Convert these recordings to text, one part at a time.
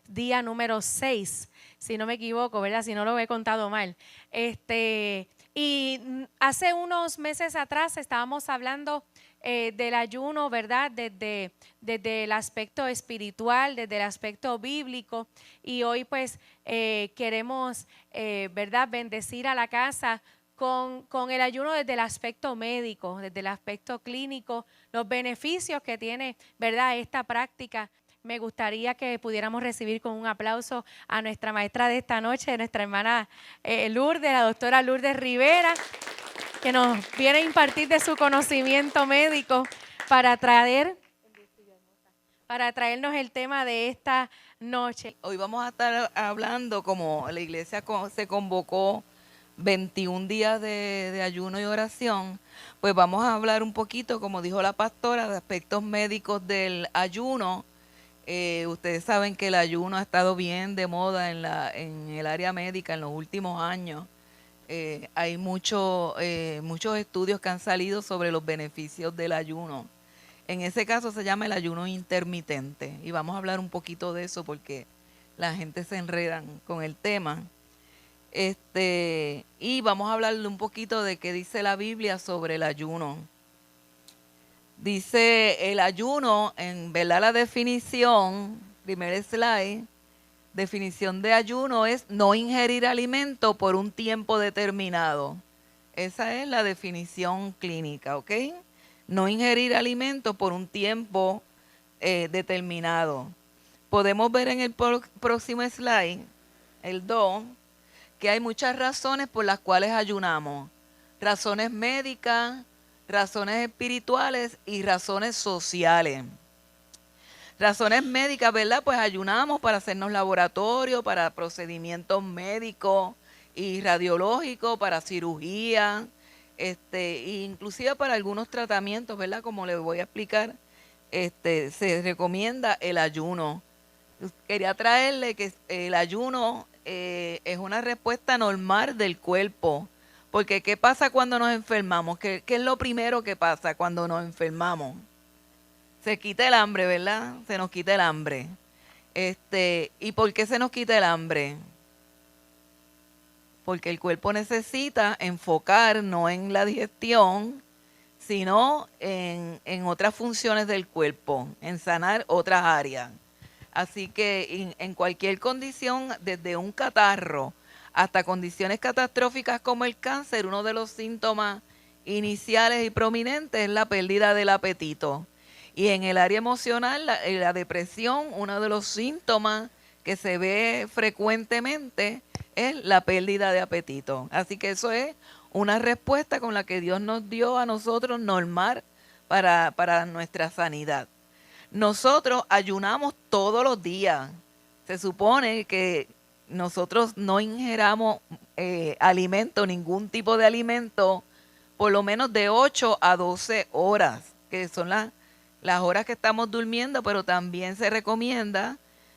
día número 6, si no me equivoco, ¿verdad? Si no lo he contado mal. Hace unos meses atrás estábamos hablando del ayuno, ¿verdad? Desde el aspecto espiritual, desde el aspecto bíblico. Y hoy pues queremos, ¿verdad? Bendecir a la casa con el ayuno desde el aspecto médico, desde el aspecto clínico, los beneficios que tiene, ¿verdad?, esta práctica. Me gustaría que pudiéramos recibir con un aplauso a nuestra maestra de esta noche, nuestra hermana Lourdes, la doctora Lourdes Rivera, que nos viene a impartir de su conocimiento médico para traernos el tema de esta noche. Hoy vamos a estar hablando, como la iglesia se convocó 21 días de ayuno y oración, pues vamos a hablar un poquito, como dijo la pastora, de aspectos médicos del ayuno. Ustedes saben que el ayuno ha estado bien de moda en el área médica en los últimos años. Hay muchos estudios que han salido sobre los beneficios del ayuno. En ese caso se llama el ayuno intermitente y vamos a hablar un poquito de eso porque la gente se enreda con el tema. Y vamos a hablarle un poquito de qué dice la Biblia sobre el ayuno. Dice el ayuno, en verdad la definición, primer slide, definición de ayuno es no ingerir alimento por un tiempo determinado. Esa es la definición clínica, ¿ok? No ingerir alimento por un tiempo determinado. Podemos ver en el próximo slide, el 2, que hay muchas razones por las cuales ayunamos. Razones médicas, razones espirituales y razones sociales. Razones médicas, ¿verdad? Pues ayunamos para hacernos laboratorio, para procedimientos médicos y radiológicos, para cirugía, inclusive para algunos tratamientos, ¿verdad? Como les voy a explicar, se recomienda el ayuno. Quería traerle que el ayuno es una respuesta normal del cuerpo. Porque ¿qué pasa cuando nos enfermamos? ¿Qué es lo primero que pasa cuando nos enfermamos? Se quita el hambre, ¿verdad? Se nos quita el hambre. ¿Y por qué se nos quita el hambre? Porque el cuerpo necesita enfocar no en la digestión, sino en otras funciones del cuerpo, en sanar otras áreas. Así que en cualquier condición, desde un catarro hasta condiciones catastróficas como el cáncer, uno de los síntomas iniciales y prominentes es la pérdida del apetito. Y en el área emocional, la depresión, uno de los síntomas que se ve frecuentemente es la pérdida de apetito. Así que eso es una respuesta con la que Dios nos dio a nosotros normal para nuestra sanidad. Nosotros ayunamos todos los días. Se supone que nosotros no ingeramos alimento, ningún tipo de alimento, por lo menos de 8 a 12 horas, que son las horas que estamos durmiendo, pero también se recomienda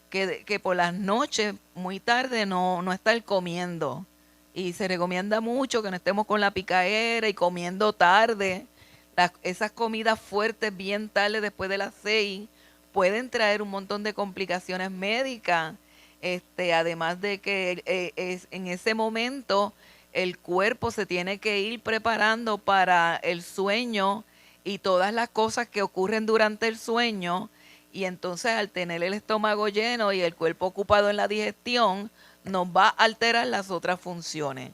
que por las noches, muy tarde, no estar comiendo. Y se recomienda mucho que no estemos con la picaera y comiendo tarde. Esas comidas fuertes bien tarde, después de las 6, pueden traer un montón de complicaciones médicas. Además de que en ese momento el cuerpo se tiene que ir preparando para el sueño y todas las cosas que ocurren durante el sueño. Y entonces al tener el estómago lleno y el cuerpo ocupado en la digestión, nos va a alterar las otras funciones.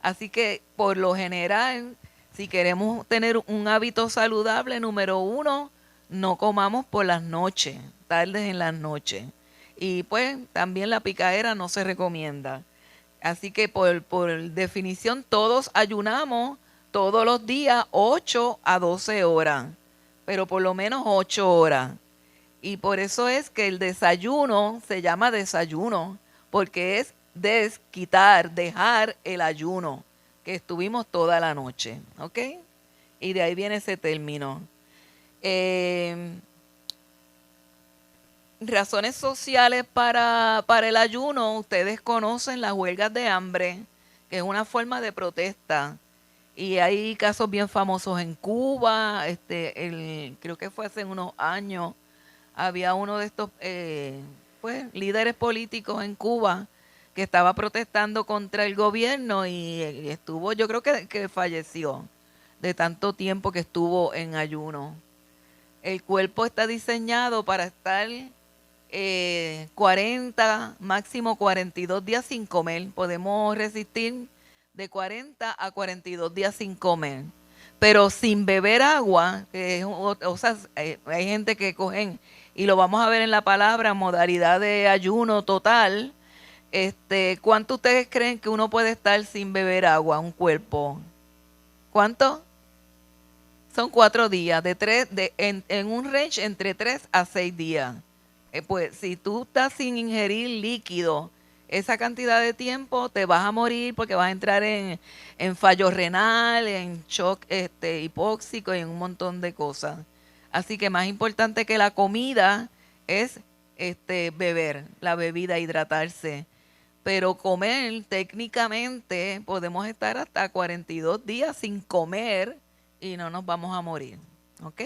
Así que por lo general, si queremos tener un hábito saludable, número 1, no comamos por las noches, tardes en las noches. Y pues también la picadera no se recomienda. Así que por definición todos ayunamos todos los días 8 a 12 horas, pero por lo menos 8 horas. Y por eso es que el desayuno se llama desayuno, porque es desquitar, dejar el ayuno, que estuvimos toda la noche, ¿ok? Y de ahí viene ese término. Razones sociales para el ayuno, ustedes conocen las huelgas de hambre, que es una forma de protesta. Y hay casos bien famosos en Cuba, creo que fue hace unos años, había uno de estos pues, líderes políticos en Cuba que estaba protestando contra el gobierno y estuvo, yo creo que falleció de tanto tiempo que estuvo en ayuno. El cuerpo está diseñado para estar 40, máximo 42 días sin comer. Podemos resistir de 40 a 42 días sin comer. Pero sin beber agua, o sea, hay gente que cogen, y lo vamos a ver en la palabra, modalidad de ayuno total. ¿Cuánto ustedes creen que uno puede estar sin beber agua, un cuerpo? ¿Cuánto? Son 4 días, en un range entre 3 a 6 días. Pues si tú estás sin ingerir líquido esa cantidad de tiempo, te vas a morir porque vas a entrar en fallo renal, en shock hipóxico y en un montón de cosas. Así que más importante que la comida es beber, la bebida, hidratarse. Pero comer, técnicamente, podemos estar hasta 42 días sin comer y no nos vamos a morir. ¿Ok?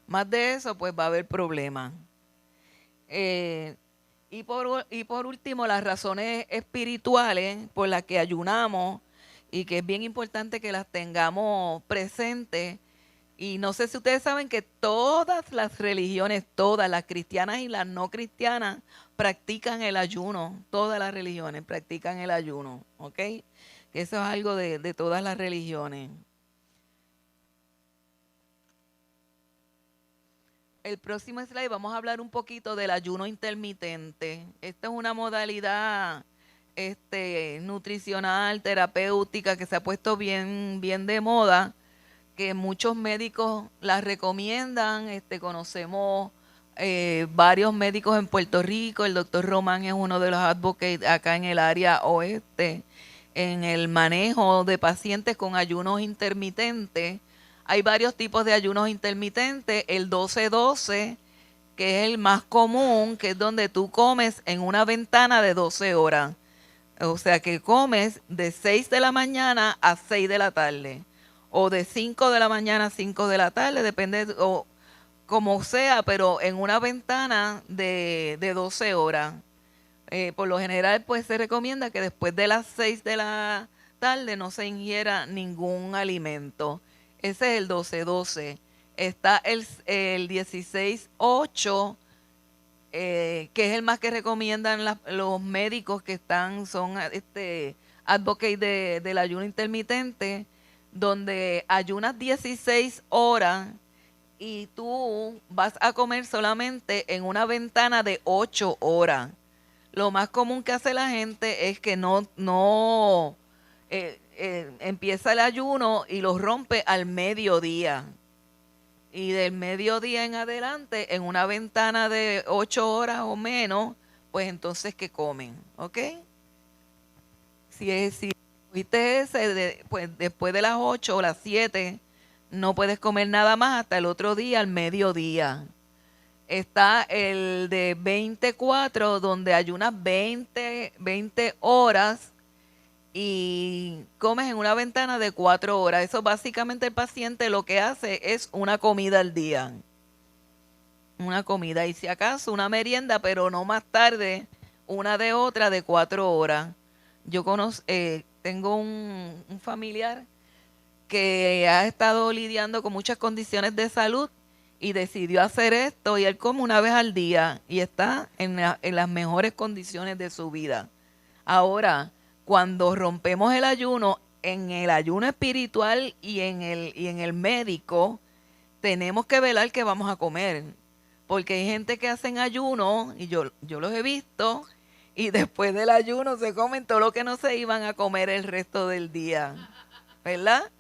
Más de eso, pues va a haber problemas. Y por último, las razones espirituales por las que ayunamos y que es bien importante que las tengamos presentes. Y no sé si ustedes saben que todas las religiones, todas las cristianas y las no cristianas, practican el ayuno. Todas las religiones practican el ayuno, ¿ok? Que eso es algo de todas las religiones. El próximo slide vamos a hablar un poquito del ayuno intermitente. Esta es una modalidad nutricional, terapéutica, que se ha puesto bien de moda, que muchos médicos la recomiendan. Conocemos varios médicos en Puerto Rico. El doctor Román es uno de los advocates acá en el área oeste, en el manejo de pacientes con ayunos intermitentes. Hay varios tipos de ayunos intermitentes. El 12-12, que es el más común, que es donde tú comes en una ventana de 12 horas. O sea que comes de 6 de la mañana a 6 de la tarde. O de 5 de la mañana a 5 de la tarde, depende, o como sea, pero en una ventana de 12 horas. Por lo general, pues se recomienda que después de las 6 de la tarde no se ingiera ningún alimento. Ese es el 12-12. Está el 16-8, que es el más que recomiendan los médicos que son advocates del ayuno intermitente, donde ayunas 16 horas y tú vas a comer solamente en una ventana de 8 horas. Lo más común que hace la gente es que no empieza el ayuno y lo rompe al mediodía. Y del mediodía en adelante, en una ventana de 8 horas o menos, pues entonces que comen, ¿ok? Si cogiste ese, pues después de las 8 o las 7, no puedes comer nada más hasta el otro día, al mediodía. Está el de 24, donde ayunas 20 horas y comes en una ventana de 4 horas. Eso básicamente el paciente lo que hace es una comida al día. Una comida y si acaso una merienda, pero no más tarde, una de otra de 4 horas. Yo tengo un familiar que ha estado lidiando con muchas condiciones de salud y decidió hacer esto y él come una vez al día y está en las mejores condiciones de su vida. Ahora, cuando rompemos el ayuno, en el ayuno espiritual y en el médico, tenemos que velar qué vamos a comer. Porque hay gente que hacen ayuno, y yo los he visto, y después del ayuno se comen todo lo que no se iban a comer el resto del día, ¿verdad?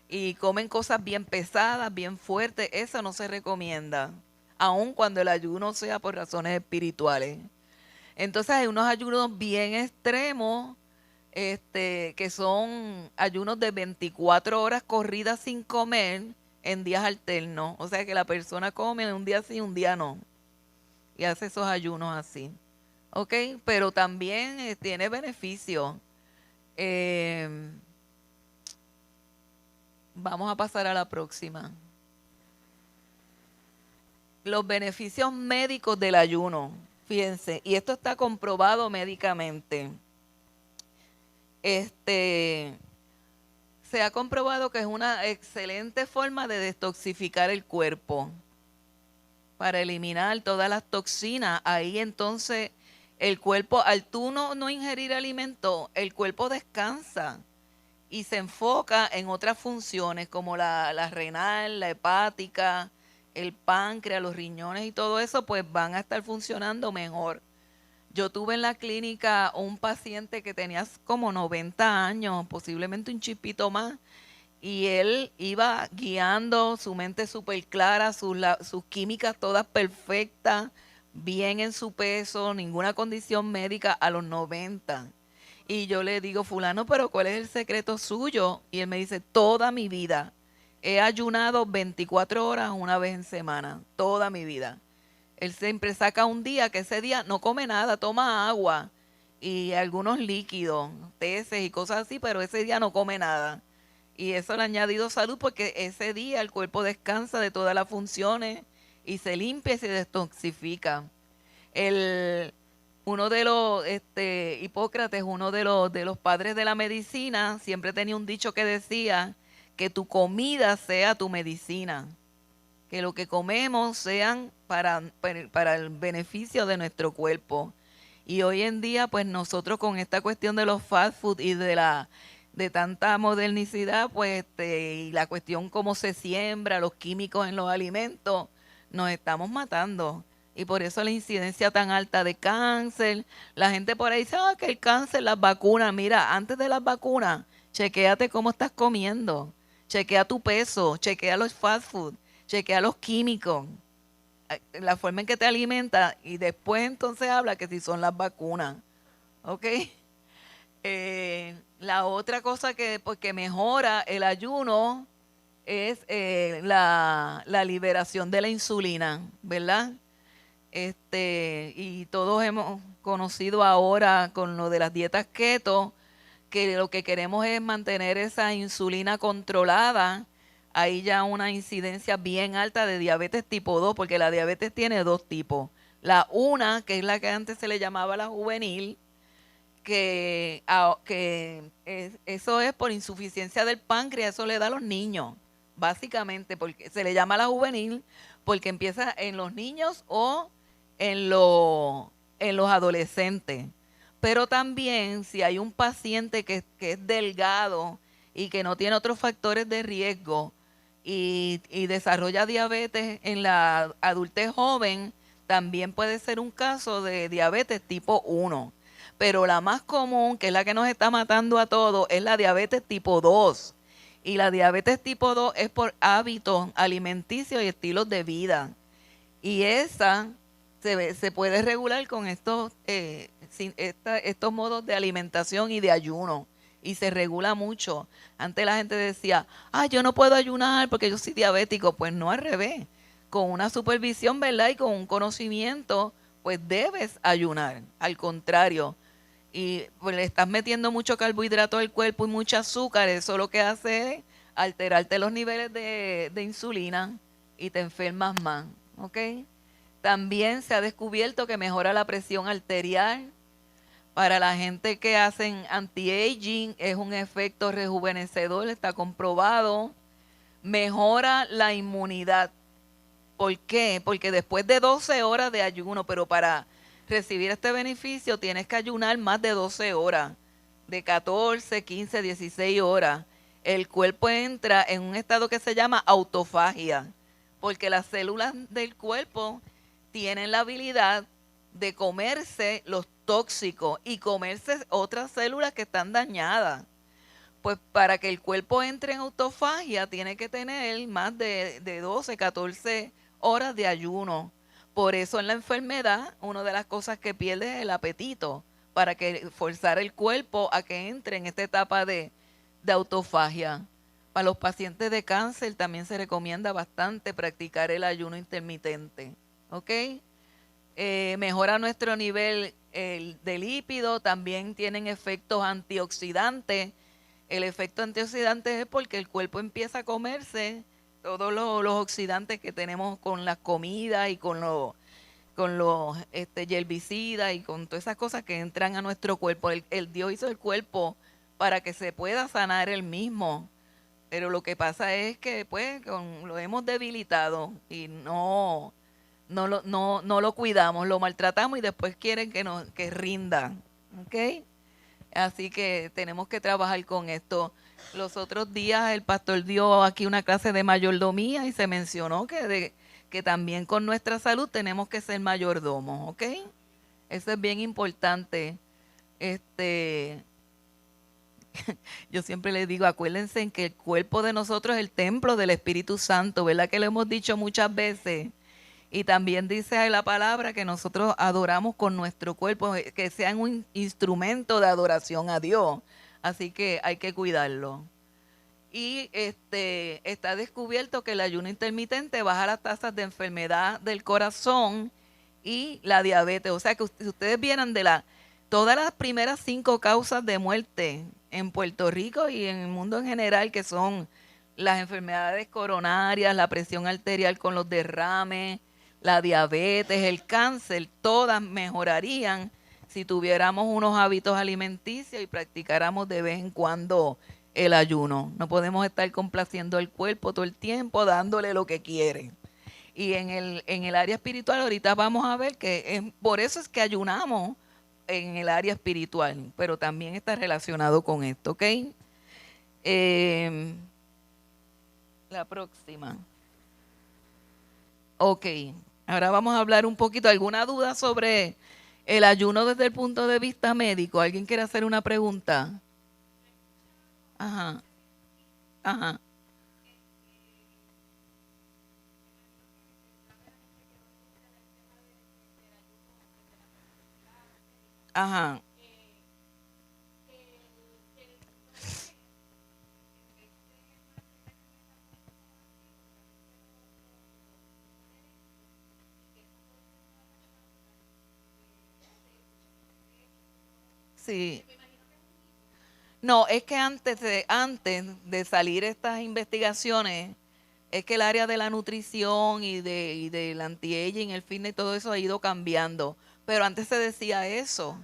Y comen cosas bien pesadas, bien fuertes. Eso no se recomienda, aun cuando el ayuno sea por razones espirituales. Entonces hay unos ayunos bien extremos, que son ayunos de 24 horas corridas sin comer en días alternos. O sea que la persona come un día sí, un día no. Y hace esos ayunos así. ¿Ok? Pero también tiene beneficios. Vamos a pasar a la próxima. Los beneficios médicos del ayuno. Fíjense, y esto está comprobado médicamente. Se ha comprobado que es una excelente forma de detoxificar el cuerpo para eliminar todas las toxinas. Ahí entonces el cuerpo, al tú no ingerir alimento, el cuerpo descansa y se enfoca en otras funciones como la renal, la hepática, el páncreas, los riñones y todo eso, pues van a estar funcionando mejor. Yo tuve en la clínica un paciente que tenía como 90 años, posiblemente un chipito más, y él iba guiando, su mente súper clara, sus químicas todas perfectas, bien en su peso, ninguna condición médica a los 90. Y yo le digo, fulano, pero ¿cuál es el secreto suyo? Y él me dice, toda mi vida he ayunado 24 horas una vez en semana, toda mi vida. Él siempre saca un día que ese día no come nada, toma agua y algunos líquidos, teces y cosas así, pero ese día no come nada. Y eso le ha añadido salud porque ese día el cuerpo descansa de todas las funciones y se limpia y se detoxifica. Uno de los, Hipócrates, uno de los padres de la medicina, siempre tenía un dicho que decía que tu comida sea tu medicina, que lo que comemos sean para el beneficio de nuestro cuerpo. Y hoy en día, pues nosotros con esta cuestión de los fast food y de tanta modernicidad, pues, y la cuestión cómo se siembra, los químicos en los alimentos, nos estamos matando. Y por eso la incidencia tan alta de cáncer. La gente por ahí dice, que el cáncer, las vacunas. Mira, antes de las vacunas, chequéate cómo estás comiendo. Chequea tu peso, chequea los fast food, chequea los químicos, la forma en que te alimenta y después entonces habla que si son las vacunas. ¿Ok? La otra cosa que mejora el ayuno es la liberación de la insulina, ¿verdad? Y todos hemos conocido ahora con lo de las dietas keto, que lo que queremos es mantener esa insulina controlada. Hay ya una incidencia bien alta de diabetes tipo 2, porque la diabetes tiene dos tipos. La una, que es la que antes se le llamaba la juvenil, eso es por insuficiencia del páncreas, eso le da a los niños, básicamente, porque se le llama la juvenil, porque empieza en los niños o en los adolescentes. Pero también si hay un paciente que es delgado y que no tiene otros factores de riesgo y desarrolla diabetes en la adultez joven, también puede ser un caso de diabetes tipo 1. Pero la más común, que es la que nos está matando a todos, es la diabetes tipo 2. Y la diabetes tipo 2 es por hábitos alimenticios y estilos de vida. Y esa se puede regular con estos modos de alimentación y de ayuno. Y se regula mucho. Antes la gente decía, yo no puedo ayunar porque yo soy diabético. Pues no, al revés. Con una supervisión, ¿verdad? Y con un conocimiento, pues debes ayunar. Al contrario. Y pues le estás metiendo mucho carbohidrato al cuerpo y mucho azúcar. Eso lo que hace es alterarte los niveles de insulina y te enfermas más. ¿Ok? También se ha descubierto que mejora la presión arterial. Para la gente que hacen anti-aging es un efecto rejuvenecedor, está comprobado. Mejora la inmunidad. ¿Por qué? Porque después de 12 horas de ayuno, pero para recibir este beneficio tienes que ayunar más de 12 horas, de 14, 15, 16 horas. El cuerpo entra en un estado que se llama autofagia, porque las células del cuerpo tienen la habilidad de comerse los tóxicos y comerse otras células que están dañadas. Pues para que el cuerpo entre en autofagia tiene que tener más de 12, 14 horas de ayuno. Por eso en la enfermedad, una de las cosas que pierde es el apetito, para que forzar el cuerpo a que entre en esta etapa de autofagia. Para los pacientes de cáncer también se recomienda bastante practicar el ayuno intermitente. ¿Ok? Mejora nuestro nivel de lípido, también tienen efectos antioxidantes. El efecto antioxidante es porque el cuerpo empieza a comerse todos los oxidantes que tenemos con las comidas y con con los herbicidas y con todas esas cosas que entran a nuestro cuerpo. El Dios hizo el cuerpo para que se pueda sanar él mismo. Pero lo que pasa es que pues lo hemos debilitado y no lo cuidamos, lo maltratamos y después quieren que rinda. ¿Ok? Así que tenemos que trabajar con esto. Los otros días el pastor dio aquí una clase de mayordomía y se mencionó que también con nuestra salud tenemos que ser mayordomos, ¿ok? Eso es bien importante. Yo siempre les digo, acuérdense en que el cuerpo de nosotros es el templo del Espíritu Santo, ¿verdad? Que lo hemos dicho muchas veces. Y también dice la palabra que nosotros adoramos con nuestro cuerpo, que sean un instrumento de adoración a Dios. Así que hay que cuidarlo. Y está descubierto que el ayuno intermitente baja las tasas de enfermedad del corazón y la diabetes. O sea que si ustedes vieran todas las primeras 5 causas de muerte en Puerto Rico y en el mundo en general, que son las enfermedades coronarias, la presión arterial con los derrames, la diabetes, el cáncer, todas mejorarían si tuviéramos unos hábitos alimenticios y practicáramos de vez en cuando el ayuno. No podemos estar complaciendo el cuerpo todo el tiempo, dándole lo que quiere. Y en el área espiritual ahorita vamos a ver que por eso es que ayunamos en el área espiritual, pero también está relacionado con esto, ¿ok? La próxima. Ok, ahora vamos a hablar un poquito. ¿Alguna duda sobre el ayuno desde el punto de vista médico? ¿Alguien quiere hacer una pregunta? Ajá, ajá, ajá. Sí. No, es que antes de salir estas investigaciones, es que el área de la nutrición y del anti-aging, el fitness, todo eso ha ido cambiando. Pero antes se decía eso.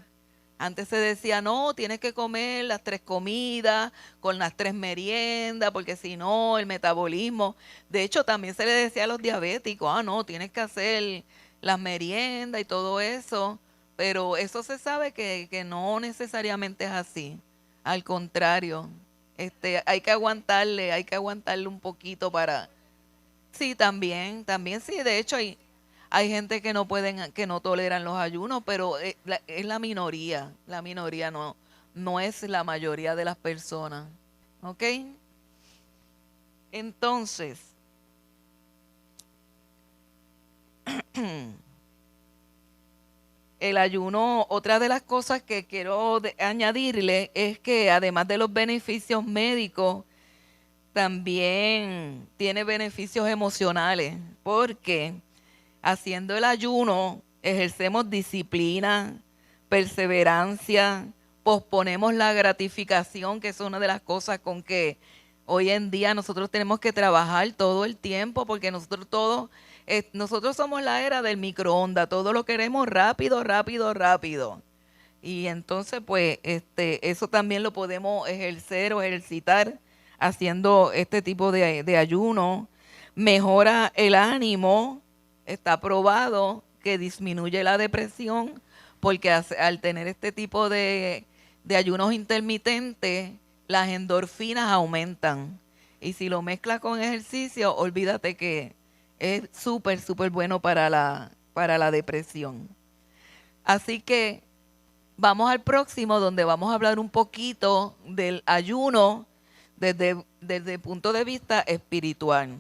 Antes se decía, no, tienes que comer las 3 comidas con las 3 meriendas, porque si no, el metabolismo. De hecho, también se le decía a los diabéticos, no, tienes que hacer las meriendas y todo eso. Pero eso se sabe que no necesariamente es así. Al contrario, hay que aguantarle un poquito para. Sí, también sí. De hecho, hay gente que no toleran los ayunos, pero es la minoría no es la mayoría de las personas. ¿Ok? Entonces, el ayuno, otra de las cosas que quiero añadirle es que además de los beneficios médicos, también tiene beneficios emocionales, porque haciendo el ayuno ejercemos disciplina, perseverancia, posponemos la gratificación, que es una de las cosas con que hoy en día nosotros tenemos que trabajar todo el tiempo, porque nosotros somos la era del microondas, todo lo queremos rápido, rápido, rápido. Y entonces, pues, eso también lo podemos ejercer o ejercitar haciendo este tipo de ayuno. Mejora el ánimo, está probado que disminuye la depresión, porque al tener este tipo de ayunos intermitentes, las endorfinas aumentan. Y si lo mezclas con ejercicio, olvídate que es súper, súper bueno para la depresión. Así que vamos al próximo, donde vamos a hablar un poquito del ayuno desde el punto de vista espiritual.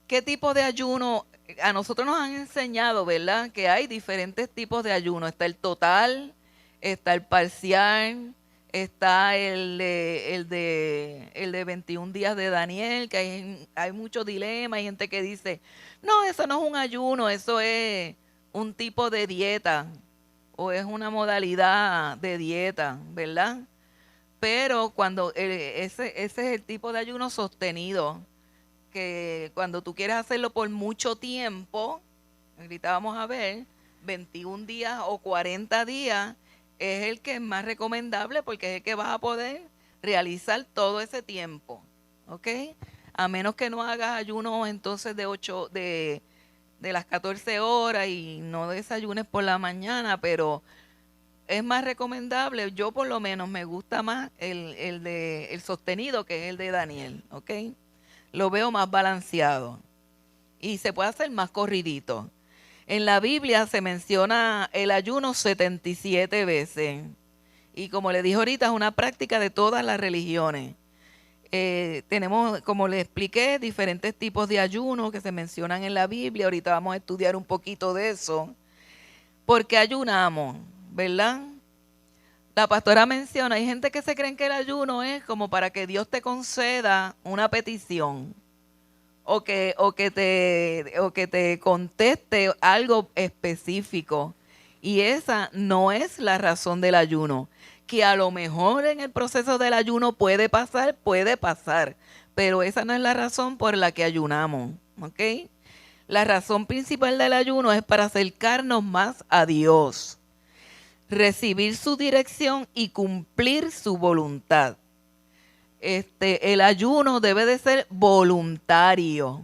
¿Qué tipo de ayuno? A nosotros nos han enseñado, ¿verdad?, que hay diferentes tipos de ayuno. Está el total, está el parcial, está el de 21 días de Daniel, que hay mucho dilema. Hay gente que dice, no, eso no es un ayuno, eso es un tipo de dieta o es una modalidad de dieta, ¿verdad? Pero cuando ese es el tipo de ayuno sostenido, que cuando tú quieres hacerlo por mucho tiempo, ahorita vamos a ver, 21 días o 40 días es el que es más recomendable porque es el que vas a poder realizar todo ese tiempo, ¿ok? A menos que no hagas ayuno entonces de las 14 horas y no desayunes por la mañana, pero es más recomendable, yo por lo menos me gusta más el sostenido, que es el de Daniel, ¿ok? Lo veo más balanceado y se puede hacer más corridito. En la Biblia se menciona el ayuno 77 veces y como le dije ahorita, es una práctica de todas las religiones. Tenemos, como les expliqué, diferentes tipos de ayuno que se mencionan en la Biblia. Ahorita vamos a estudiar un poquito de eso. ¿Por qué ayunamos? ¿Verdad? La pastora menciona, hay gente que se creen que el ayuno es como para que Dios te conceda una petición o que te conteste algo específico. Y esa no es la razón del ayuno. Que a lo mejor en el proceso del ayuno puede pasar, pero esa no es la razón por la que ayunamos, ¿ok? La razón principal del ayuno es para acercarnos más a Dios, recibir su dirección y cumplir su voluntad. El ayuno debe de ser voluntario.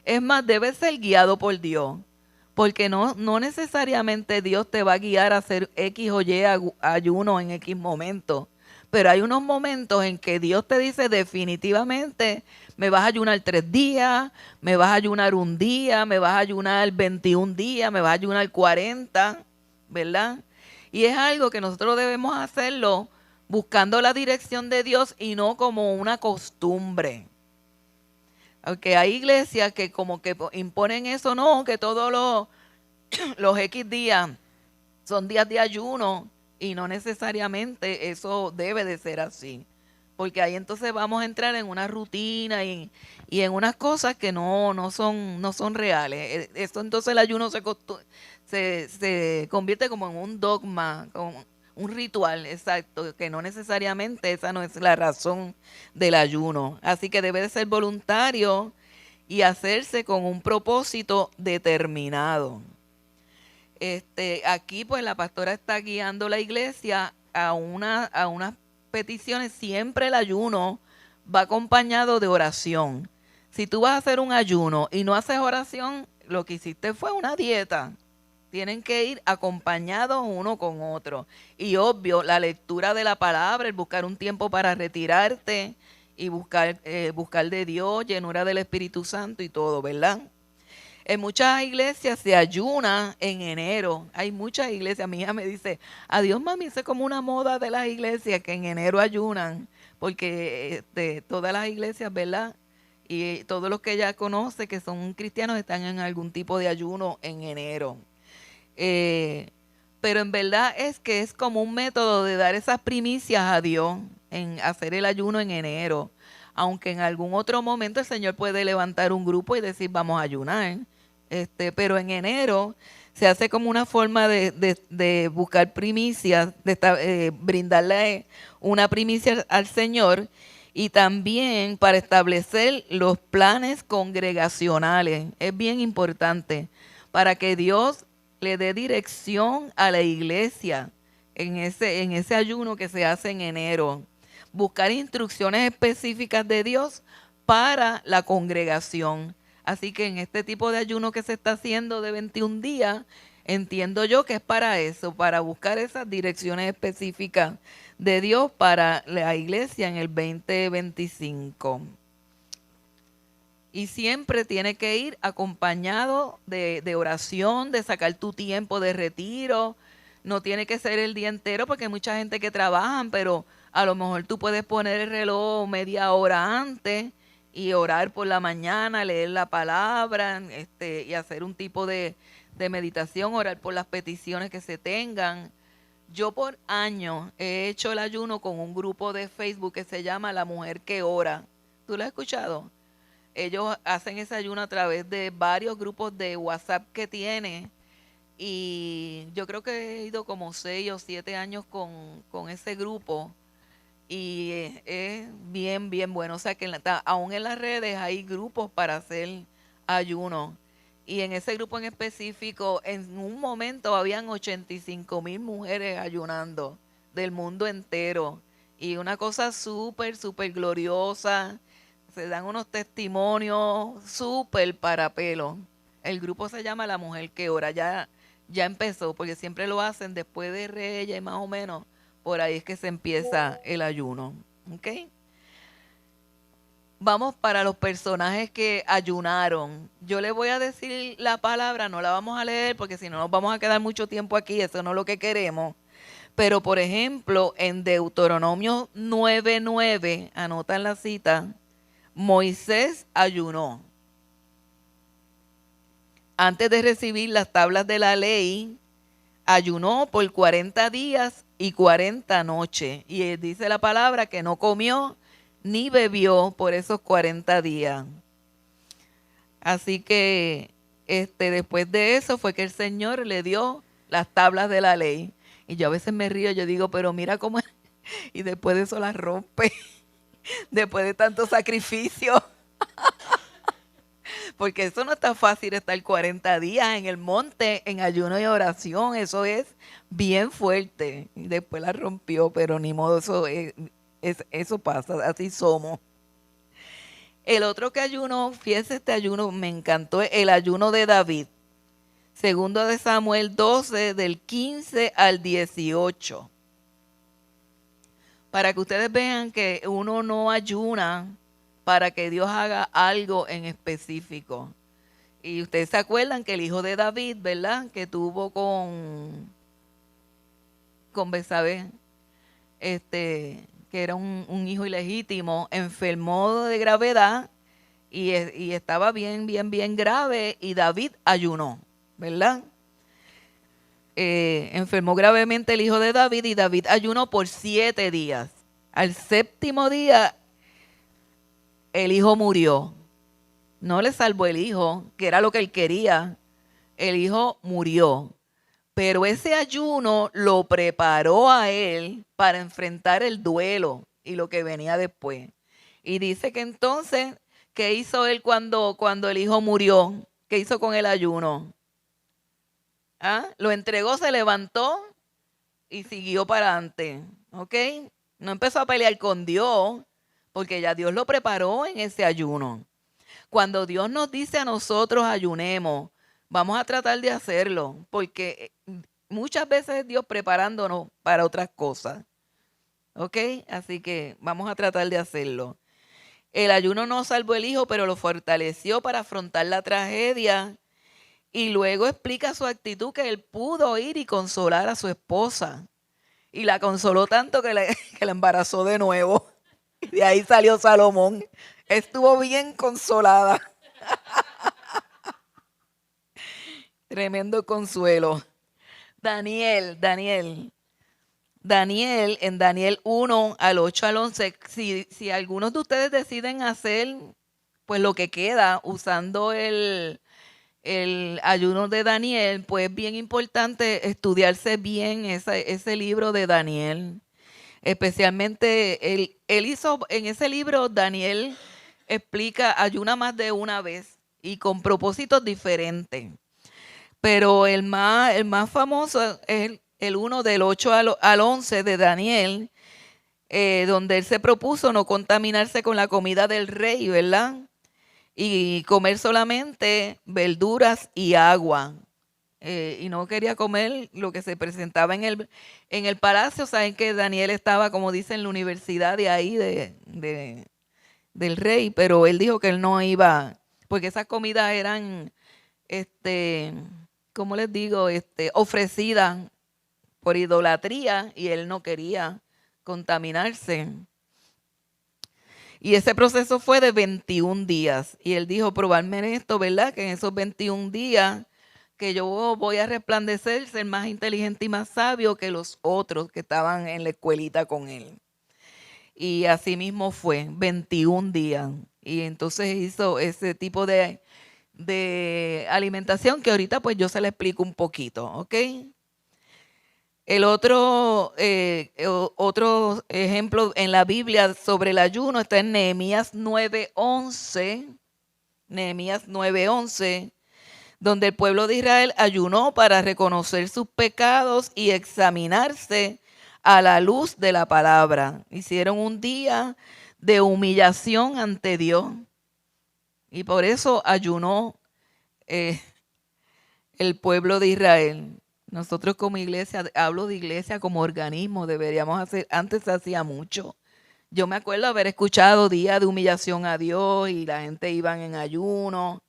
Es más, debe ser guiado por Dios, porque no necesariamente Dios te va a guiar a hacer X o Y ayuno en X momento. Pero hay unos momentos en que Dios te dice definitivamente, me vas a ayunar 3 días, me vas a ayunar un día, me vas a ayunar 21 días, me vas a ayunar 40, ¿verdad? Y es algo que nosotros debemos hacerlo buscando la dirección de Dios y no como una costumbre. Aunque hay iglesias que como que imponen eso, no, que todos los X días son días de ayuno y no necesariamente eso debe de ser así. Porque ahí entonces vamos a entrar en una rutina y en unas cosas que no son reales. Esto entonces el ayuno se convierte como en un dogma, como un ritual, exacto, que no necesariamente esa no es la razón del ayuno. Así que debe de ser voluntario y hacerse con un propósito determinado. Aquí pues la pastora está guiando la iglesia a unas peticiones. Siempre el ayuno va acompañado de oración. Si tú vas a hacer un ayuno y no haces oración, lo que hiciste fue una dieta. Tienen que ir acompañados uno con otro. Y obvio, la lectura de la palabra, el buscar un tiempo para retirarte y buscar de Dios, llenura del Espíritu Santo y todo, ¿verdad? En muchas iglesias se ayuna en enero. Hay muchas iglesias. Mi hija me dice, adiós mami, eso es como una moda de las iglesias que en enero ayunan. Porque todas las iglesias, ¿verdad? Y todos los que ella conoce que son cristianos están en algún tipo de ayuno en enero. Pero en verdad es que es como un método de dar esas primicias a Dios en hacer el ayuno en enero. Aunque en algún otro momento el Señor puede levantar un grupo y decir vamos a ayunar. Pero en enero se hace como una forma de buscar primicias, de brindarle una primicia al Señor y también para establecer los planes congregacionales. Es bien importante para que Dios le dé dirección a la iglesia en ese ayuno que se hace en enero. Buscar instrucciones específicas de Dios para la congregación. Así que en este tipo de ayuno que se está haciendo de 21 días, entiendo yo que es para eso, para buscar esas direcciones específicas de Dios para la iglesia en el 2025. Y siempre tiene que ir acompañado de oración, de sacar tu tiempo de retiro. No tiene que ser el día entero porque hay mucha gente que trabajan, pero a lo mejor tú puedes poner el reloj media hora antes y orar por la mañana, leer la palabra, y hacer un tipo de meditación, orar por las peticiones que se tengan. Yo por años he hecho el ayuno con un grupo de Facebook que se llama La Mujer que Ora. ¿Tú lo has escuchado? Ellos hacen ese ayuno a través de varios grupos de WhatsApp que tiene. Y yo creo que he ido como 6 o 7 años con ese grupo. Y es bien bueno. O sea que aún en las redes hay grupos para hacer ayuno. y en ese grupo en específico, en un momento habían 85,000 mujeres ayunando del mundo entero. Y una cosa súper, súper gloriosa. Se dan unos testimonios súper para pelo. El grupo se llama La Mujer que Ora. Ya empezó, porque siempre lo hacen después de Reyes, más o menos. Por ahí es que se empieza el ayuno. ¿Ok? Vamos para los personajes que ayunaron. Yo les voy a decir la palabra, no la vamos a leer porque si no nos vamos a quedar mucho tiempo aquí, eso no es lo que queremos. Pero por ejemplo, en Deuteronomio 9:9, anotan la cita, Moisés ayunó. Antes de recibir las tablas de la ley, ayunó por 40 días y 40 noches. Y dice la palabra que no comió ni bebió por esos 40 días. Así que después de eso fue que el Señor le dio las tablas de la ley. Y yo a veces me río, yo digo, pero mira cómo... Y después de eso las rompe, después de tanto sacrificio. Porque eso no está fácil estar 40 días en el monte, en ayuno y oración. Eso es bien fuerte. Y después la rompió, pero ni modo, eso pasa, así somos. El otro que ayunó, fíjese, este ayuno me encantó, el ayuno de David. Segundo de Samuel 12, del 15 al 18. Para que ustedes vean que uno no ayuna para que Dios haga algo en específico. Y ustedes se acuerdan que el hijo de David, ¿verdad? Que tuvo con Betsabé, que era un hijo ilegítimo, enfermó de gravedad y estaba bien grave, y David ayunó, ¿verdad? Enfermó gravemente el hijo de David y David ayunó por 7 días. Al 7º día, el hijo murió. No le salvó el hijo, que era lo que él quería. El hijo murió. Pero ese ayuno lo preparó a él para enfrentar el duelo y lo que venía después. Y dice que entonces, ¿qué hizo él cuando el hijo murió? ¿Qué hizo con el ayuno? Lo entregó, se levantó y siguió para adelante. ¿Ok? No empezó a pelear con Dios, porque ya Dios lo preparó en ese ayuno. Cuando Dios nos dice a nosotros ayunemos, vamos a tratar de hacerlo, porque muchas veces es Dios preparándonos para otras cosas. ¿Ok? Así que vamos a tratar de hacerlo. El ayuno no salvó el hijo, pero lo fortaleció para afrontar la tragedia. Y luego explica su actitud, que él pudo ir y consolar a su esposa. Y la consoló tanto que la embarazó de nuevo. Y de ahí salió Salomón. Estuvo bien consolada. Tremendo consuelo. Daniel, en Daniel 1, al 8 al 11, si algunos de ustedes deciden hacer pues lo que queda usando el ayuno de Daniel, pues es bien importante estudiarse bien ese libro de Daniel. Especialmente él hizo en ese libro, Daniel explica, ayuna más de una vez y con propósitos diferentes. Pero el más famoso es el 1 del 8 al 11 de Daniel, donde él se propuso no contaminarse con la comida del rey, ¿verdad? Y comer solamente verduras y agua. Y no quería comer lo que se presentaba en el palacio. Saben que Daniel estaba, como dicen, en la universidad de ahí, del rey, pero él dijo que él no iba, porque esas comidas eran, ¿cómo les digo? Ofrecidas por idolatría, y él no quería contaminarse. Y ese proceso fue de 21 días. Y él dijo, probarme en esto, ¿verdad? Que en esos 21 días que yo voy a resplandecer, ser más inteligente y más sabio que los otros que estaban en la escuelita con él. Y así mismo fue, 21 días. Y entonces hizo ese tipo de alimentación que ahorita pues yo se la explico un poquito, ¿ok? El otro ejemplo en la Biblia sobre el ayuno está en Nehemías 9:11. Nehemías 9:11, donde el pueblo de Israel ayunó para reconocer sus pecados y examinarse a la luz de la palabra. Hicieron un día de humillación ante Dios y por eso ayunó el pueblo de Israel. Nosotros como iglesia, hablo de iglesia como organismo, deberíamos hacer, antes se hacía mucho. Yo me acuerdo haber escuchado días de humillación a Dios y la gente iba en ayuno.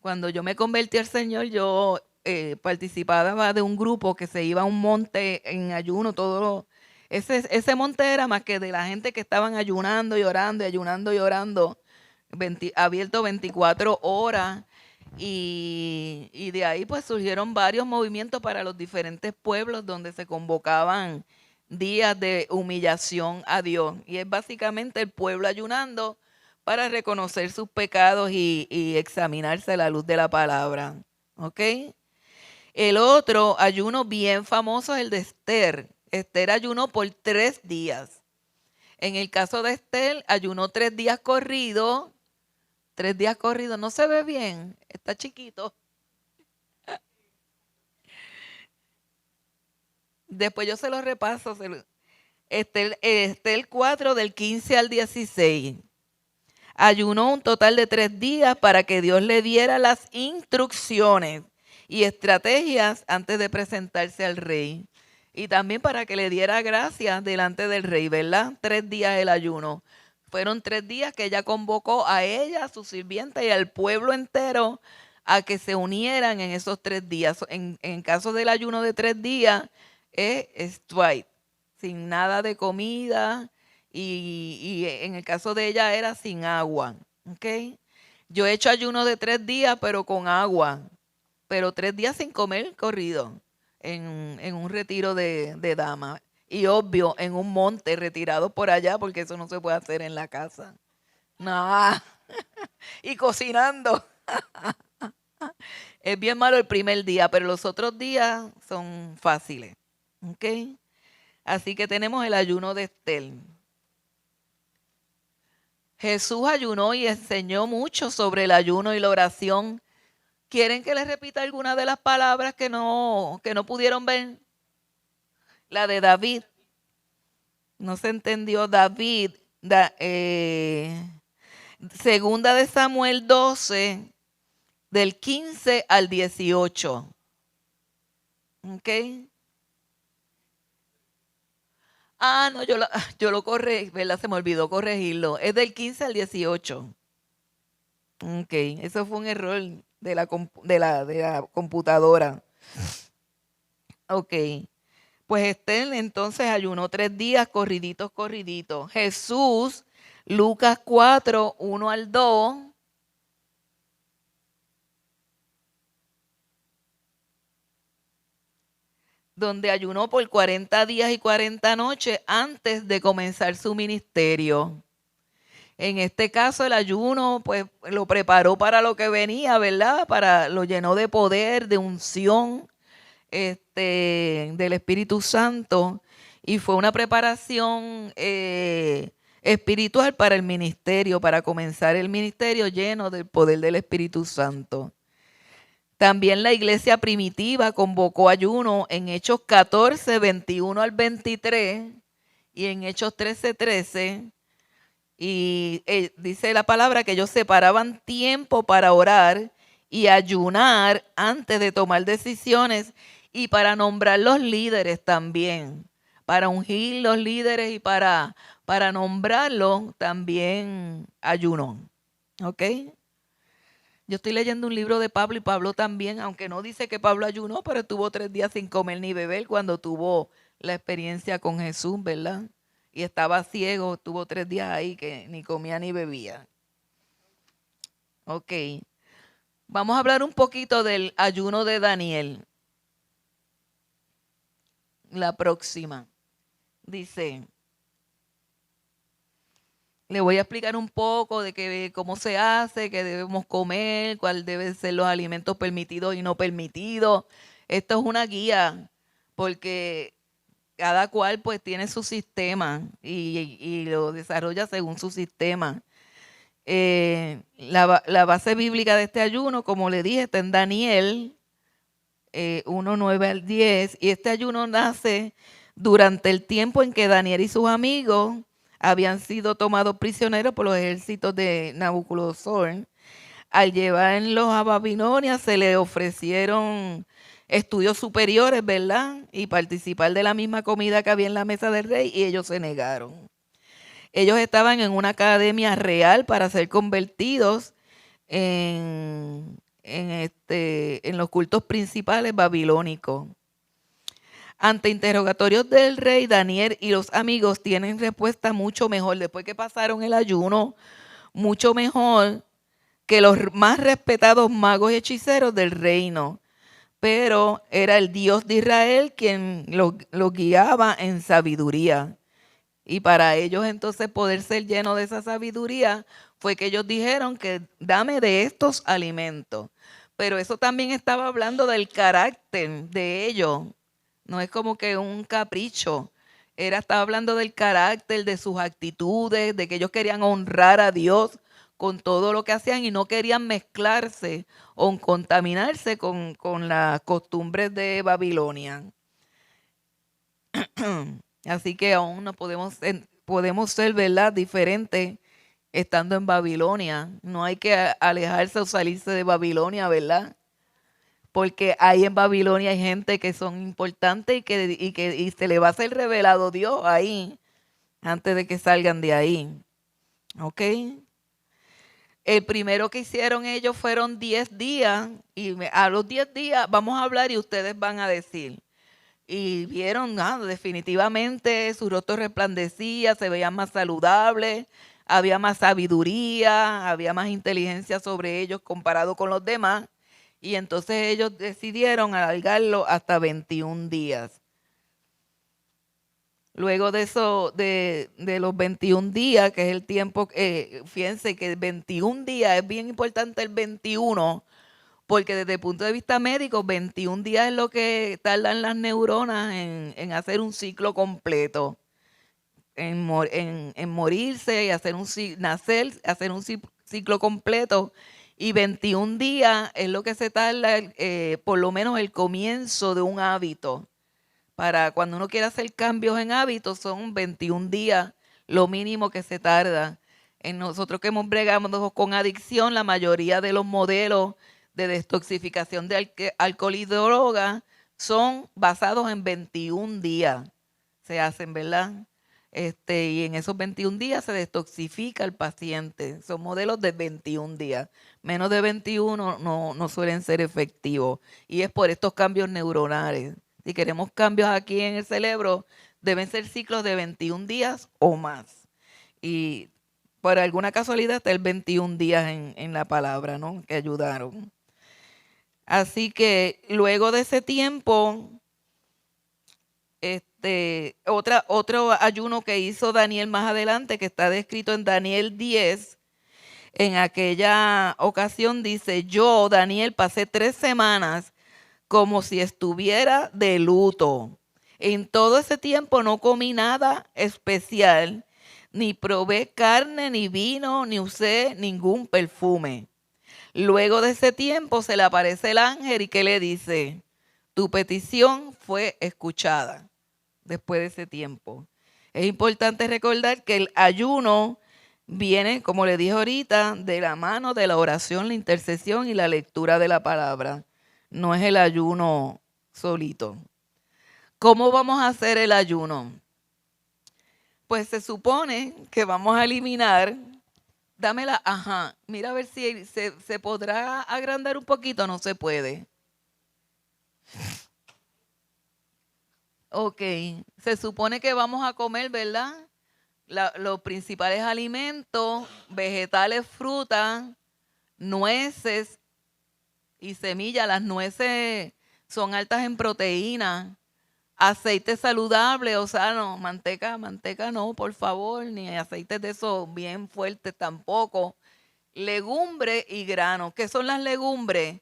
Cuando yo me convertí al Señor, yo participaba de un grupo que se iba a un monte en ayuno. Ese monte era más que de la gente que estaban ayunando y orando, y ayunando y orando, abierto 24 horas. Y de ahí pues surgieron varios movimientos para los diferentes pueblos donde se convocaban días de humillación a Dios. Y es básicamente el pueblo ayunando para reconocer sus pecados y examinarse a la luz de la palabra. ¿Ok? El otro ayuno bien famoso es el de Esther. Esther ayunó por 3 días. En el caso de Esther, ayunó 3 días corridos. 3 días corridos. No se ve bien. Está chiquito. Después yo se lo repaso. Esther 4 del 15 al 16. Ayunó un total de 3 días para que Dios le diera las instrucciones y estrategias antes de presentarse al rey. Y también para que le diera gracias delante del rey, ¿verdad? 3 días el ayuno. Fueron 3 días que ella convocó a ella, a su sirvienta y al pueblo entero a que se unieran en esos 3 días. En caso del ayuno de 3 días, es straight, sin nada de comida. Y en el caso de ella era sin agua. ¿Ok? Yo he hecho ayuno de 3 días, pero con agua. Pero 3 días sin comer corrido. En un retiro de damas. Y obvio, en un monte retirado por allá, porque eso no se puede hacer en la casa. No. Y cocinando. Es bien malo el primer día, pero los otros días son fáciles. ¿Ok? Así que tenemos el ayuno de Esther. Jesús ayunó y enseñó mucho sobre el ayuno y la oración. ¿Quieren que les repita alguna de las palabras que no pudieron ver? La de David. No se entendió. David. Segunda de Samuel 12, del 15 al 18. ¿Ok? Ah, no, yo lo corregí, ¿verdad? Se me olvidó corregirlo. Es del 15 al 18. Ok, eso fue un error de la computadora. Ok, pues Esther entonces ayunó 3 días corriditos. Jesús, Lucas 4, 1 al 2. Donde ayunó por 40 días y 40 noches antes de comenzar su ministerio. En este caso el ayuno pues lo preparó para lo que venía, ¿verdad? Lo llenó de poder, de unción del Espíritu Santo y fue una preparación espiritual para el ministerio, para comenzar el ministerio lleno del poder del Espíritu Santo. También la iglesia primitiva convocó ayuno en Hechos 14, 21 al 23 y en Hechos 13, 13. Y dice la palabra que ellos separaban tiempo para orar y ayunar antes de tomar decisiones y para nombrar los líderes también, para ungir los líderes y para nombrarlos también ayunó. ¿Ok? Yo estoy leyendo un libro de Pablo y Pablo también, aunque no dice que Pablo ayunó, pero estuvo 3 días sin comer ni beber cuando tuvo la experiencia con Jesús, ¿verdad? Y estaba ciego, tuvo 3 días ahí que ni comía ni bebía. Ok. Vamos a hablar un poquito del ayuno de Daniel. La próxima. Dice, le voy a explicar un poco de cómo se hace, qué debemos comer, cuáles deben ser los alimentos permitidos y no permitidos. Esto es una guía, porque cada cual pues tiene su sistema y lo desarrolla según su sistema. La base bíblica de este ayuno, como le dije, está en Daniel 1, 9 al 10, y este ayuno nace durante el tiempo en que Daniel y sus amigos habían sido tomados prisioneros por los ejércitos de Nabucodonosor. Al llevarlos a Babilonia se les ofrecieron estudios superiores, ¿verdad? Y participar de la misma comida que había en la mesa del rey, y ellos se negaron. Ellos estaban en una academia real para ser convertidos en los cultos principales babilónicos. Ante interrogatorios del rey, Daniel y los amigos tienen respuesta mucho mejor, después que pasaron el ayuno, mucho mejor que los más respetados magos y hechiceros del reino. Pero era el Dios de Israel quien los guiaba en sabiduría. Y para ellos entonces poder ser llenos de esa sabiduría, fue que ellos dijeron que dame de estos alimentos. Pero eso también estaba hablando del carácter de ellos. No es como que un capricho. Estaba hablando del carácter, de sus actitudes, de que ellos querían honrar a Dios con todo lo que hacían y no querían mezclarse o contaminarse con las costumbres de Babilonia. Así que aún no podemos ser, ¿verdad?, diferentes estando en Babilonia. No hay que alejarse o salirse de Babilonia, ¿verdad? Porque ahí en Babilonia hay gente que son importantes y se le va a ser revelado Dios ahí antes de que salgan de ahí. ¿Ok? El primero que hicieron ellos fueron 10 días y a los 10 días vamos a hablar y ustedes van a decir. Y vieron, definitivamente su rostro resplandecía, se veían más saludables, había más sabiduría, había más inteligencia sobre ellos comparado con los demás. Y entonces ellos decidieron alargarlo hasta 21 días. Luego de eso, de los 21 días, que es el tiempo, fíjense que 21 días es bien importante el 21, porque desde el punto de vista médico, 21 días es lo que tardan las neuronas en hacer un ciclo completo, en morirse y nacer, hacer un ciclo completo. Y 21 días es lo que se tarda, por lo menos el comienzo de un hábito. Para cuando uno quiere hacer cambios en hábitos, son 21 días lo mínimo que se tarda. En nosotros que hemos bregado con adicción, la mayoría de los modelos de detoxificación de alcohol y droga son basados en 21 días. Se hacen, ¿verdad? Y en esos 21 días se detoxifica el paciente. Son modelos de 21 días. Menos de 21 no suelen ser efectivos. Y es por estos cambios neuronales. Si queremos cambios aquí en el cerebro, deben ser ciclos de 21 días o más. Y por alguna casualidad está el 21 días en la palabra, ¿no?, que ayudaron. Así que luego de ese tiempo, otro ayuno que hizo Daniel más adelante, que está descrito en Daniel 10, en aquella ocasión dice: yo, Daniel, pasé 3 semanas como si estuviera de luto. En todo ese tiempo no comí nada especial, ni probé carne, ni vino, ni usé ningún perfume. Luego de ese tiempo se le aparece el ángel y que le dice: tu petición fue escuchada. Después de ese tiempo. Es importante recordar que el ayuno viene, como le dije ahorita, de la mano de la oración, la intercesión y la lectura de la palabra. No es el ayuno solito. ¿Cómo vamos a hacer el ayuno? Pues se supone que vamos a eliminar, mira a ver si se podrá agrandar un poquito, no se puede. Ok, se supone que vamos a comer, ¿verdad? Los principales alimentos, vegetales, frutas, nueces y semillas. Las nueces son altas en proteína, aceite saludable, o sea, no, manteca no, por favor, ni aceites de esos bien fuertes tampoco. Legumbres y granos. ¿Qué son las legumbres?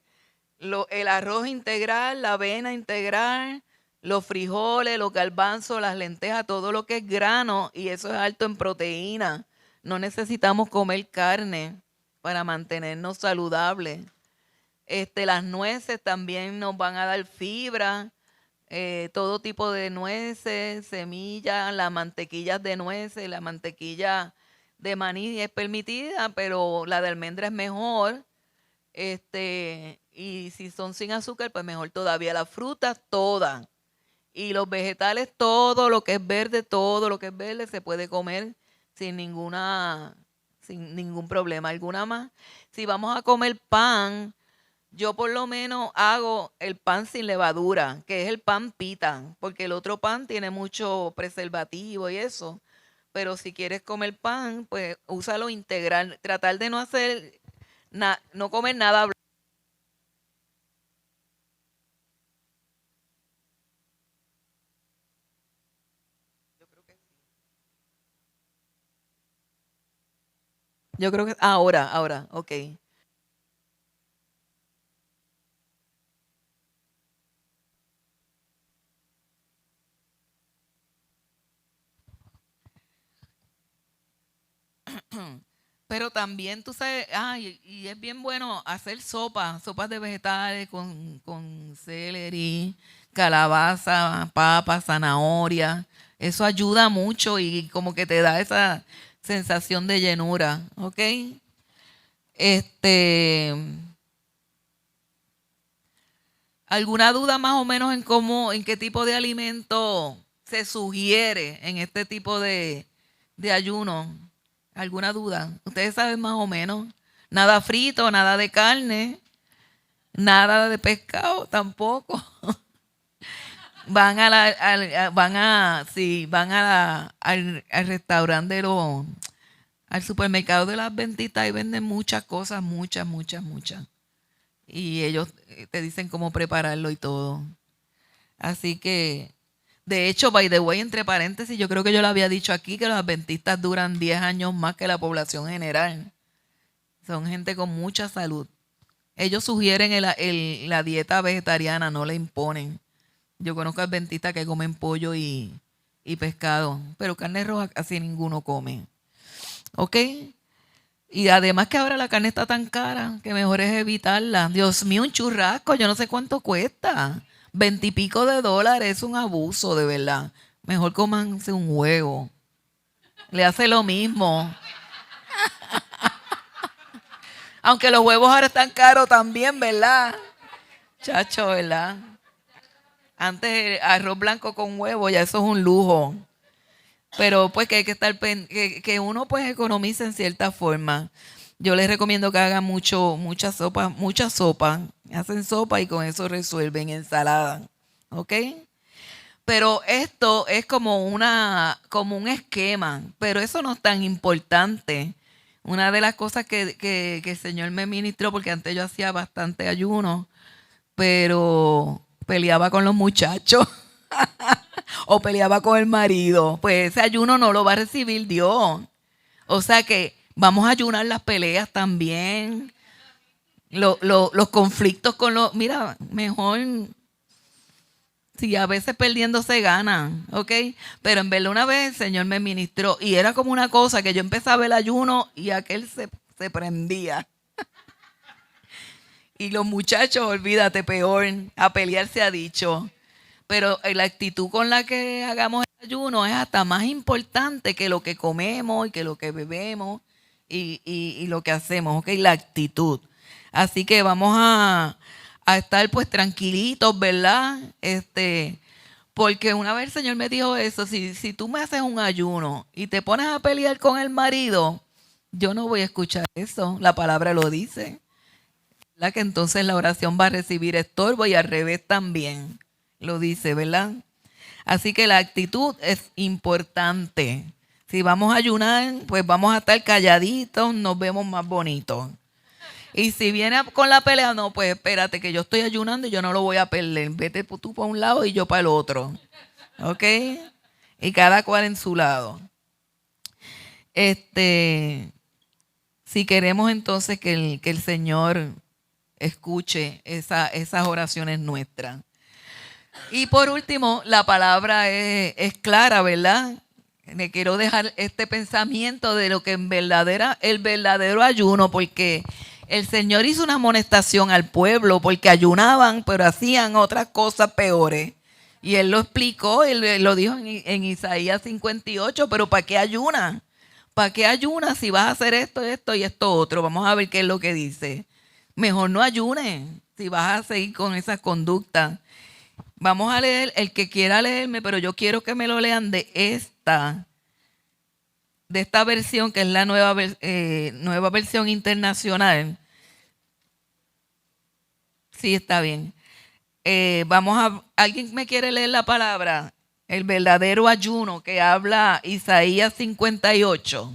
El arroz integral, la avena integral, los frijoles, los garbanzos, las lentejas, todo lo que es grano, y eso es alto en proteína. No necesitamos comer carne para mantenernos saludables. Las nueces también nos van a dar fibra, todo tipo de nueces, semillas, las mantequillas de nueces, la mantequilla de maní es permitida, pero la de almendra es mejor. Y si son sin azúcar, pues mejor todavía. Las frutas, todas. Y los vegetales, todo lo que es verde, todo lo que es verde se puede comer sin ningún problema. ¿Alguna más? Si vamos a comer pan, yo por lo menos hago el pan sin levadura, que es el pan pita, porque el otro pan tiene mucho preservativo y eso. Pero si quieres comer pan, pues úsalo integral. Tratar de no hacer, no comer nada blanco. Yo creo que ahora, ok. Pero también tú sabes, y es bien bueno hacer sopas de vegetales con celery, calabaza, papa, zanahoria. Eso ayuda mucho y como que te da esa sensación de llenura, ¿ok? Este, ¿Alguna duda más o menos en qué tipo de alimento se sugiere en este tipo de ayuno? ¿Alguna duda? Ustedes saben más o menos. Nada frito, nada de carne, nada de pescado tampoco. Van a al restaurante al supermercado de las Adventistas y venden muchas cosas, muchas. Y ellos te dicen cómo prepararlo y todo. Así que, de hecho, by the way, entre paréntesis, yo creo que yo lo había dicho aquí, que los adventistas duran 10 años más que la población general. Son gente con mucha salud. Ellos sugieren la dieta vegetariana, no la imponen. Yo conozco adventistas que comen pollo y pescado, pero carne roja casi ninguno come. ¿Ok? Y además que ahora la carne está tan cara que mejor es evitarla. Dios mío, un churrasco, yo no sé cuánto cuesta. 20 y pico de dólares, es un abuso, de verdad. Mejor cómanse un huevo. Le hace lo mismo. Aunque los huevos ahora están caros también, ¿verdad? Chacho, ¿verdad? Antes arroz blanco con huevo, ya eso es un lujo. Pero pues que hay que estar, que uno pues economice en cierta forma. Yo les recomiendo que hagan mucha sopa. Hacen sopa y con eso resuelven ensalada. ¿Ok? Pero esto es como un esquema, pero eso no es tan importante. Una de las cosas que el Señor me ministró, porque antes yo hacía bastante ayuno, pero peleaba con los muchachos o peleaba con el marido, pues ese ayuno no lo va a recibir Dios. O sea que vamos a ayunar las peleas también, los conflictos con los... Mira, mejor... Sí, a veces perdiendo se gana, ¿ok? Pero en verdad una vez el Señor me ministró y era como una cosa que yo empezaba el ayuno y aquel se prendía. Y los muchachos, olvídate, peor, a pelear se ha dicho. Pero la actitud con la que hagamos el ayuno es hasta más importante que lo que comemos y que lo que bebemos y lo que hacemos, ¿ok? La actitud. Así que vamos a estar pues tranquilitos, ¿verdad? Porque una vez el Señor me dijo eso, si tú me haces un ayuno y te pones a pelear con el marido, yo no voy a escuchar eso, la palabra lo dice. ¿Verdad? Que entonces la oración va a recibir estorbo y al revés también, lo dice, ¿verdad? Así que la actitud es importante. Si vamos a ayunar, pues vamos a estar calladitos, nos vemos más bonitos. Y si viene con la pelea, no, pues espérate que yo estoy ayunando y yo no lo voy a perder. Vete tú para un lado y yo para el otro. ¿Ok? Y cada cual en su lado. Si queremos entonces que el Señor escuche esas oraciones nuestras. Y por último, la palabra es clara, ¿verdad? le quiero dejar este pensamiento de lo que el verdadero ayuno, porque el Señor hizo una amonestación al pueblo porque ayunaban, pero hacían otras cosas peores. Y Él lo explicó, Él lo dijo en Isaías 58, pero ¿para qué ayunas? ¿Para qué ayunas si vas a hacer esto, esto y esto otro? Vamos a ver qué es lo que dice. Mejor no ayunes si vas a seguir con esas conductas. Vamos a leer, el que quiera leerme, pero yo quiero que me lo lean de esta versión, que es la nueva versión internacional. Sí, está bien. ¿Alguien me quiere leer la palabra? El verdadero ayuno que habla Isaías 58.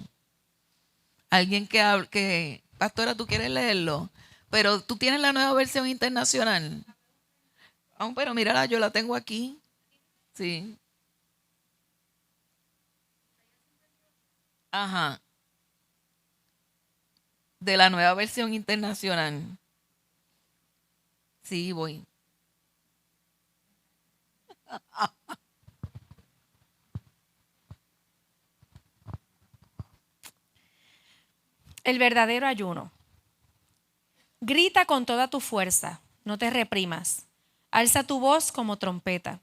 Alguien pastora, ¿tú quieres leerlo? Pero tú tienes la nueva versión internacional. Pero mírala, yo la tengo aquí. Sí. Ajá. De la nueva versión internacional. Sí, voy. El verdadero ayuno. Grita con toda tu fuerza, no te reprimas. Alza tu voz como trompeta.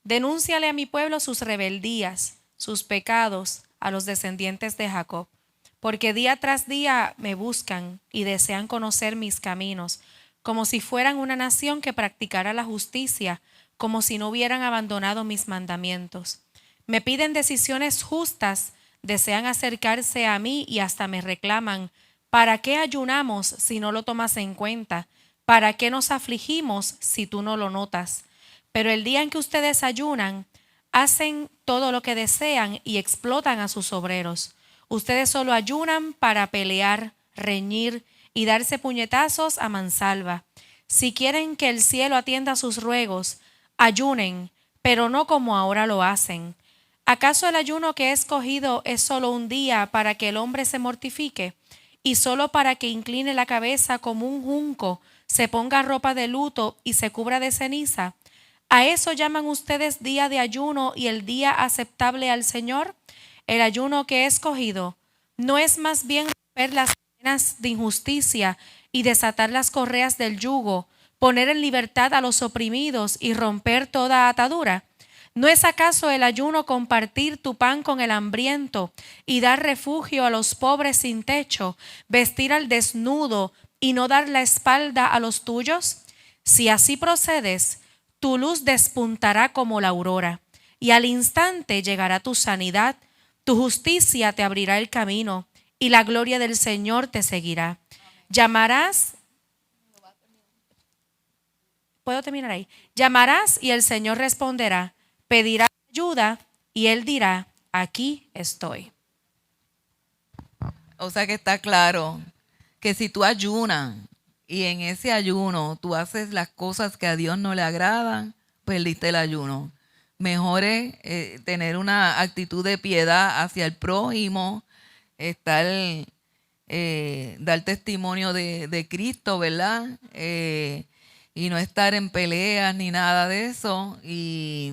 Denúnciale a mi pueblo sus rebeldías, sus pecados, a los descendientes de Jacob. Porque día tras día me buscan y desean conocer mis caminos, como si fueran una nación que practicara la justicia, como si no hubieran abandonado mis mandamientos. Me piden decisiones justas, desean acercarse a mí y hasta me reclaman: ¿para qué ayunamos si no lo tomas en cuenta? ¿Para qué nos afligimos si tú no lo notas? Pero el día en que ustedes ayunan, hacen todo lo que desean y explotan a sus obreros. Ustedes solo ayunan para pelear, reñir y darse puñetazos a mansalva. Si quieren que el cielo atienda sus ruegos, ayunen, pero no como ahora lo hacen. ¿Acaso el ayuno que he escogido es solo un día para que el hombre se mortifique y solo para que incline la cabeza como un junco, se ponga ropa de luto y se cubra de ceniza? ¿A eso llaman ustedes día de ayuno y el día aceptable al Señor? El ayuno que he escogido no es más bien romper las cadenas de injusticia y desatar las correas del yugo, poner en libertad a los oprimidos y romper toda atadura. ¿No es acaso el ayuno compartir tu pan con el hambriento y dar refugio a los pobres sin techo, vestir al desnudo y no dar la espalda a los tuyos? Si así procedes, tu luz despuntará como la aurora, y al instante llegará tu sanidad, tu justicia te abrirá el camino, y la gloria del Señor te seguirá. Llamarás, ¿puedo terminar ahí? Llamarás y el Señor responderá, pedirás ayuda y Él dirá, aquí estoy. O sea que está claro que si tú ayunas y en ese ayuno tú haces las cosas que a Dios no le agradan, perdiste el ayuno. Mejor es tener una actitud de piedad hacia el prójimo, dar testimonio de Cristo, ¿verdad? Y no estar en peleas ni nada de eso. Y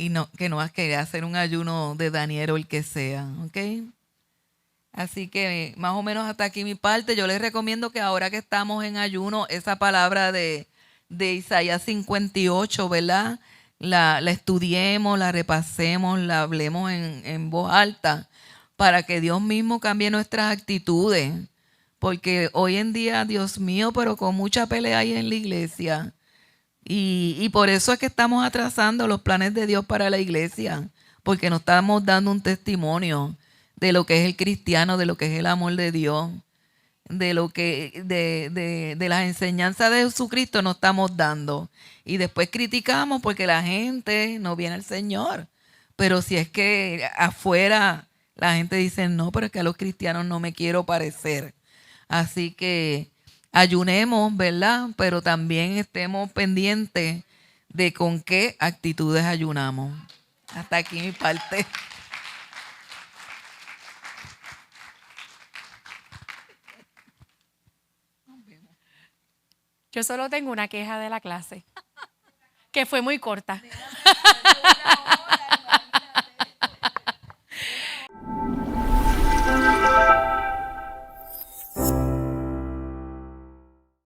no, que no vas a querer hacer un ayuno de Daniel o el que sea, ¿ok? Así que más o menos hasta aquí mi parte. Yo les recomiendo que ahora que estamos en ayuno, esa palabra de Isaías 58, ¿verdad? La estudiemos, la repasemos, la hablemos en voz alta para que Dios mismo cambie nuestras actitudes. Porque hoy en día, Dios mío, pero con mucha pelea hay en la iglesia. Y por eso es que estamos atrasando los planes de Dios para la iglesia, porque nos estamos dando un testimonio de lo que es el cristiano, de lo que es el amor de Dios, de lo que de las enseñanzas de Jesucristo nos estamos dando. Y después criticamos porque la gente no viene al Señor. Pero si es que afuera la gente dice, no, pero es que a los cristianos no me quiero parecer. Así que ayunemos, ¿verdad? Pero también estemos pendientes de con qué actitudes ayunamos. Hasta aquí mi parte. Yo solo tengo una queja de la clase, que fue muy corta.